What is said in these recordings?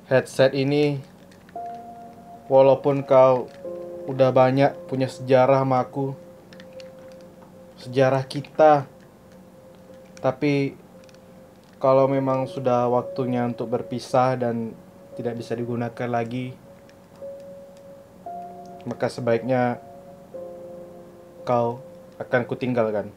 Headset ini, walaupun kau udah banyak punya sejarah sama aku, sejarah kita, tapi kalau memang sudah waktunya untuk berpisah dan tidak bisa digunakan lagi, maka sebaiknya kau akan kutinggalkan.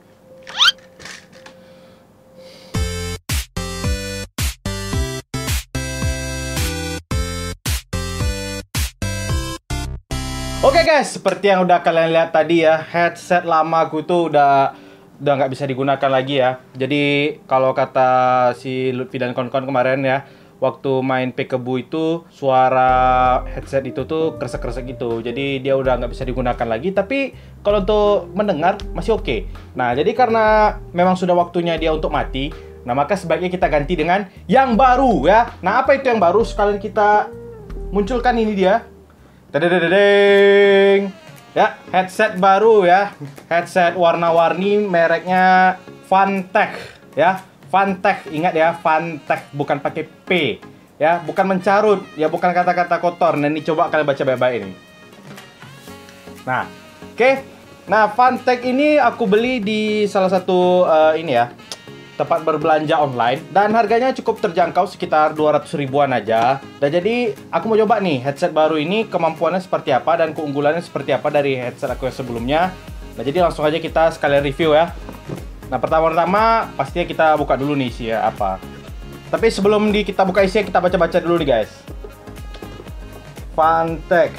Oke guys, seperti yang udah kalian lihat tadi ya, headset lama aku tuh udah nggak bisa digunakan lagi ya. Jadi kalau kata si Lutfi dan kawan-kawan kemarin ya, waktu main Peekaboo itu suara headset itu tuh kresek-kresek gitu. Jadi dia udah nggak bisa digunakan lagi. Tapi kalau untuk mendengar masih oke. Nah jadi karena memang sudah waktunya dia untuk mati, nah maka sebaiknya kita ganti dengan yang baru ya. Nah apa itu yang baru? Sekalian kita munculkan ini dia. Tadadadadeng. Ya, headset baru ya. Headset warna-warni, mereknya Fantech ya. Fantech, ingat ya, Fantech, bukan pakai P ya, bukan mencarut ya, bukan kata-kata kotor. Nah, ini coba kalian baca baik-baik ini. Nah, oke. Nah, Fantech ini aku beli di salah satu ini ya, tempat berbelanja online, dan harganya cukup terjangkau, sekitar 200 ribuan aja. Dan jadi aku mau coba nih headset baru ini, kemampuannya seperti apa dan keunggulannya seperti apa dari headset aku yang sebelumnya. Nah jadi langsung aja kita sekalian review ya. Nah pertama-tama pastinya kita buka dulu nih isinya apa. Tapi sebelum kita buka isinya, kita baca-baca dulu nih guys. Fantech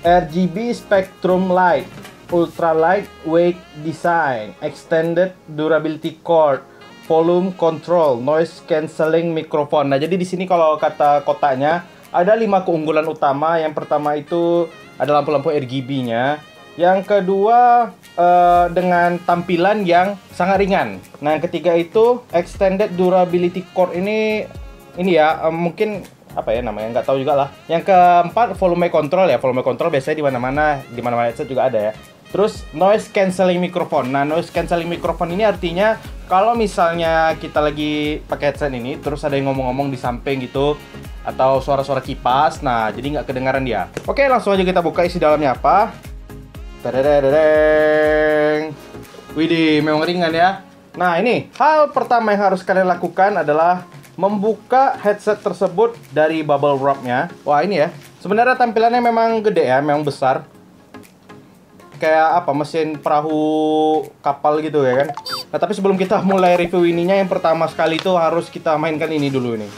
RGB Spectrum Light, Ultra Lightweight Design, Extended Durability Cord, Volume Control, Noise Cancelling Microphone. Nah, jadi di sini kalau kata kotaknya ada 5 keunggulan utama. Yang pertama itu ada lampu-lampu RGB-nya. Yang kedua dengan tampilan yang sangat ringan. Nah, yang ketiga itu Extended Durability Cord ini ya mungkin apa ya namanya, nggak tahu juga lah. Yang keempat volume control ya. Volume control biasanya di mana-mana headset juga ada ya. Terus noise cancelling microphone. Nah, noise cancelling microphone ini artinya kalau misalnya kita lagi pakai headset ini, terus ada yang ngomong-ngomong di samping gitu, atau suara-suara kipas, nah jadi nggak kedengaran dia. Oke, langsung aja kita buka isi dalamnya apa. Tadadadadeng. Widih, memang ringan ya. Nah, ini hal pertama yang harus kalian lakukan adalah membuka headset tersebut dari bubble wrap-nya. Wah, ini ya. Sebenarnya tampilannya memang gede ya, memang besar. Kayak apa, mesin perahu kapal gitu ya kan. Nah tapi sebelum kita mulai review ininya, yang pertama sekali itu harus kita mainkan ini dulu nih.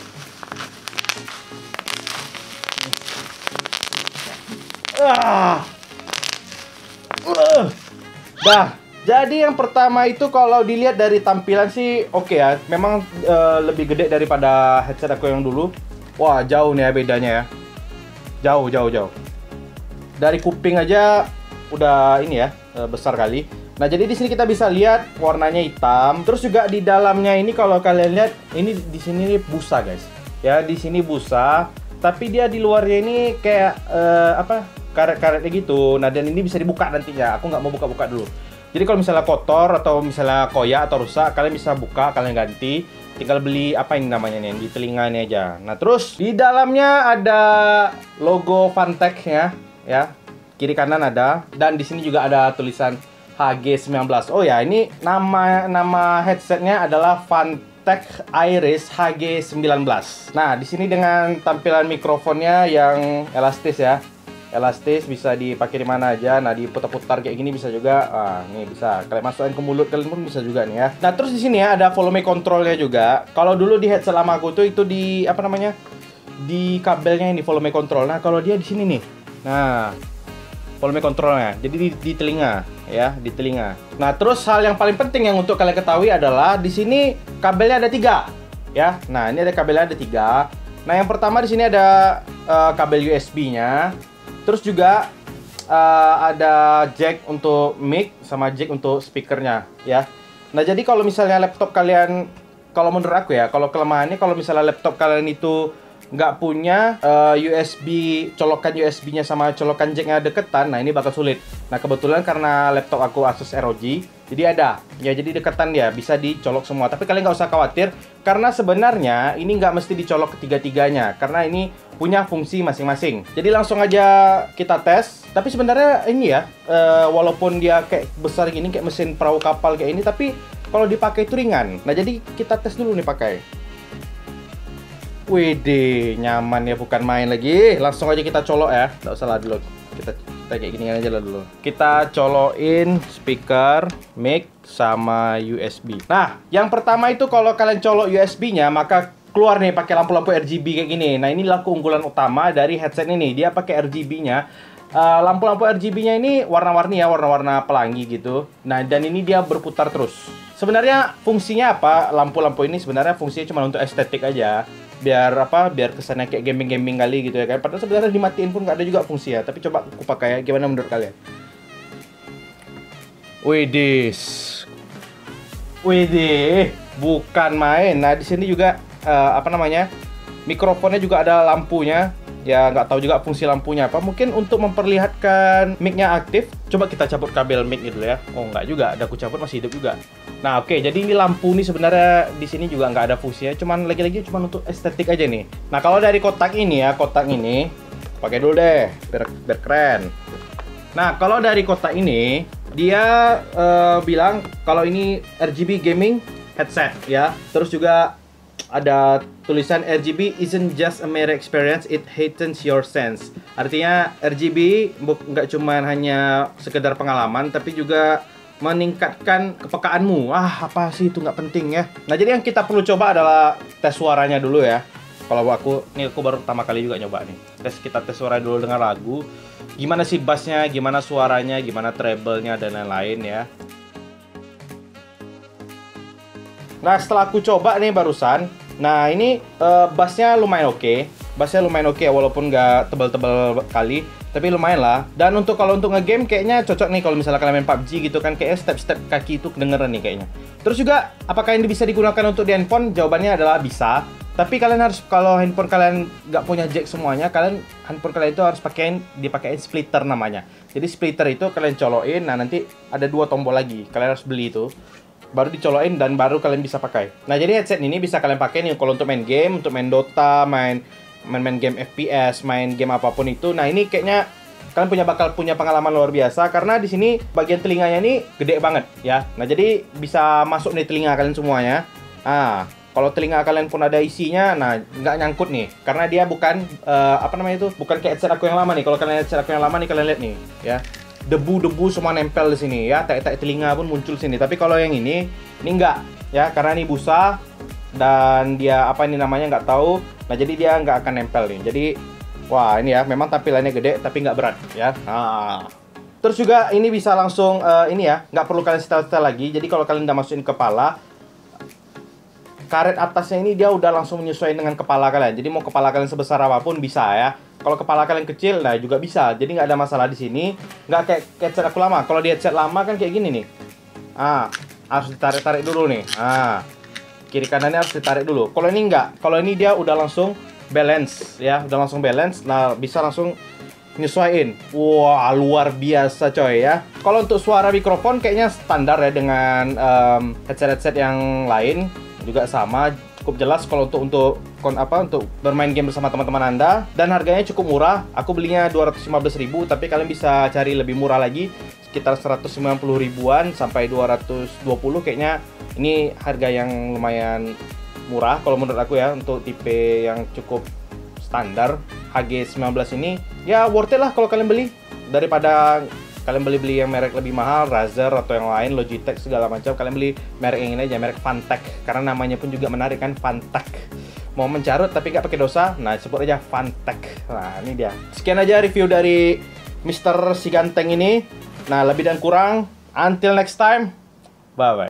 Dah. Jadi yang pertama itu kalau dilihat dari tampilan sih oke ya. Memang lebih gede daripada headset aku yang dulu. Wah jauh nih ya bedanya ya. Jauh. Dari kuping aja udah ini ya, besar kali. Nah, jadi di sini kita bisa lihat warnanya hitam. Terus juga di dalamnya ini kalau kalian lihat, ini di sini busa, guys. Ya, di sini busa, tapi dia di luarnya ini kayak karet-karetnya gitu. Nah, dan ini bisa dibuka nantinya. Aku nggak mau buka-buka dulu. Jadi kalau misalnya kotor atau misalnya koyak atau rusak, kalian bisa buka, kalian ganti. Tinggal beli apa ini namanya nih, di telinga ini aja. Nah, terus di dalamnya ada logo Fantech-nya ya. Kiri kanan ada, dan di sini juga ada tulisan HG19. Oh ya, ini nama headsetnya adalah Fantech Iris HG19. Nah, di sini dengan tampilan mikrofonnya yang elastis ya. Elastis, bisa dipakai di mana aja. Nah, diputar-putar kayak gini bisa juga. Nih bisa kalian masukin ke mulut kalian pun bisa juga nih ya. Nah, terus di sini ya ada volume controlnya juga. Kalau dulu di headset lama aku tuh itu di apa namanya? Di kabelnya ini volume control. Nah, kalau dia di sini nih. Nah, volume controlnya, jadi di telinga ya, di telinga. Nah, terus hal yang paling penting yang untuk kalian ketahui adalah di sini kabelnya ada 3 ya. Nah, ini ada kabelnya ada 3. Nah, yang pertama di sini ada kabel USB-nya. Terus juga ada jack untuk mic sama jack untuk speakernya ya. Nah, jadi kalau misalnya laptop kalian, kalau menurut aku ya, kalau kelemahannya kalau misalnya laptop kalian itu nggak punya colokan USB-nya sama colokan jack-nya deketan, nah ini bakal sulit. Nah kebetulan karena laptop aku Asus ROG, Jadi ada, ya jadi dekatan dia bisa dicolok semua. Tapi kalian nggak usah khawatir, karena sebenarnya ini nggak mesti dicolok ketiga-tiganya, karena ini punya fungsi masing-masing. Jadi langsung aja kita tes. Tapi sebenarnya ini ya, walaupun dia kayak besar gini, kayak mesin perahu kapal kayak ini, tapi kalau dipakai itu ringan. Nah jadi kita tes dulu nih pakai. Wede, nyaman ya, bukan main lagi. Langsung aja kita colok ya, nggak usah lah dulu. Kita kayak gini aja lah dulu. Kita colokin speaker, mic, sama USB. Nah, yang pertama itu kalau kalian colok USB-nya, maka keluar nih pakai lampu-lampu RGB kayak gini. Nah, inilah keunggulan utama dari headset ini. Dia pakai RGB-nya. Lampu-lampu RGB-nya ini warna-warni ya, warna-warna pelangi gitu. Nah, dan ini dia berputar terus. Sebenarnya fungsinya apa? Lampu-lampu ini sebenarnya fungsinya cuma untuk estetik aja. Biar apa? Biar kesannya kayak gaming-gaming kali gitu ya kan. Padahal sebenarnya dimatiin pun nggak ada juga fungsi ya. Tapi coba aku pakai ya. Gimana menurut kalian? Widis. Widih, bukan main. Nah, di sini juga apa namanya? Mikrofonnya juga ada lampunya. Ya nggak tahu juga fungsi lampunya apa. Mungkin untuk memperlihatkan mic-nya aktif. Coba kita cabut kabel mic dulu ya. Oh nggak juga, ada aku cabut masih hidup juga. Nah oke, jadi ini lampu nih sebenarnya di sini juga nggak ada fungsinya. Cuman lagi-lagi cuman untuk estetik aja nih. Nah kalau dari kotak ini ya, kotak ini pakai dulu deh, biar keren. Nah kalau dari kotak ini dia bilang kalau ini RGB gaming headset ya. Terus juga ada tulisan RGB isn't just a mere experience, it heightens your sense. Artinya RGB nggak cuma hanya sekedar pengalaman, tapi juga meningkatkan kepekaanmu. Apa sih itu nggak penting ya. Nah jadi yang kita perlu coba adalah tes suaranya dulu ya. Kalau aku baru pertama kali juga nyoba nih. Kita tes suara dulu dengan lagu. Gimana sih bassnya, gimana suaranya, gimana treble-nya dan lain-lain ya. Nah setelah aku coba nih barusan, nah ini bassnya lumayan oke. Bassnya lumayan oke walaupun nggak tebal-tebal kali, tapi lumayan lah. Dan kalau untuk ngegame kayaknya cocok nih kalau misalnya kalian main PUBG gitu kan, kayaknya step-step kaki itu kedengeran nih kayaknya. Terus juga apakah ini bisa digunakan untuk di handphone? Jawabannya adalah bisa. Tapi kalian harus, kalau handphone kalian nggak punya jack semuanya, handphone kalian itu harus dipakein splitter namanya. Jadi splitter itu kalian colokin, nah nanti ada 2 tombol lagi, kalian harus beli itu. Baru dicolokin dan baru kalian bisa pakai. Nah jadi headset ini bisa kalian pakai nih kalau untuk main game, untuk main Dota, main game FPS, main game apapun itu. Nah ini kayaknya kalian bakal punya pengalaman luar biasa karena di sini bagian telinganya ini gede banget ya. Nah jadi bisa masuk nih telinga kalian semuanya. Nah kalau telinga kalian pun ada isinya, nah nggak nyangkut nih karena dia bukan bukan kayak headset aku yang lama nih. Kalau kalian headset aku yang lama nih, kalian lihat nih ya, debu-debu semua nempel di sini ya, tak telinga pun muncul sini. Tapi kalau yang ini enggak ya, karena ini busa dan dia nggak tahu. Nah jadi dia nggak akan nempel nih. Jadi wah ini ya, memang tampilannya gede tapi nggak berat ya. Nah terus juga ini bisa langsung ini ya, nggak perlu kalian setel-setel lagi. Jadi kalau kalian udah masukin kepala, karet atasnya ini dia udah langsung menyesuaikan dengan kepala kalian. Jadi mau kepala kalian sebesar apapun bisa ya. Kalau kepala kalian kecil, nah juga bisa. Jadi nggak ada masalah di sini. Nggak kayak headset aku lama. Kalau di headset lama kan kayak gini nih. Harus ditarik-tarik dulu nih. Kiri kanannya harus ditarik dulu. Kalau ini nggak. Kalau ini dia udah langsung balance ya. Udah langsung balance. Nah bisa langsung nyesuaiin. Wah luar biasa coy ya. Kalau untuk suara mikrofon kayaknya standar ya dengan headset-headset yang lain. Juga sama, cukup jelas kalau untuk bermain game bersama teman-teman Anda, dan harganya cukup murah. Aku belinya 215.000, tapi kalian bisa cari lebih murah lagi sekitar 190 ribuan sampai 220 kayaknya. Ini harga yang lumayan murah kalau menurut aku ya, untuk tipe yang cukup standar HG19 ini ya worth it lah kalau kalian beli, daripada kalian beli yang merek lebih mahal, Razer atau yang lain, Logitech segala macam. Kalian beli merek yang ini aja, merek Fantech, karena namanya pun juga menarik kan, Fantech. Mau mencarut tapi nggak pakai dosa, nah sebut aja Fantech. Nah ini dia. Sekian aja review dari Mr. Si Ganteng ini. Nah lebih dan kurang, until next time, bye bye.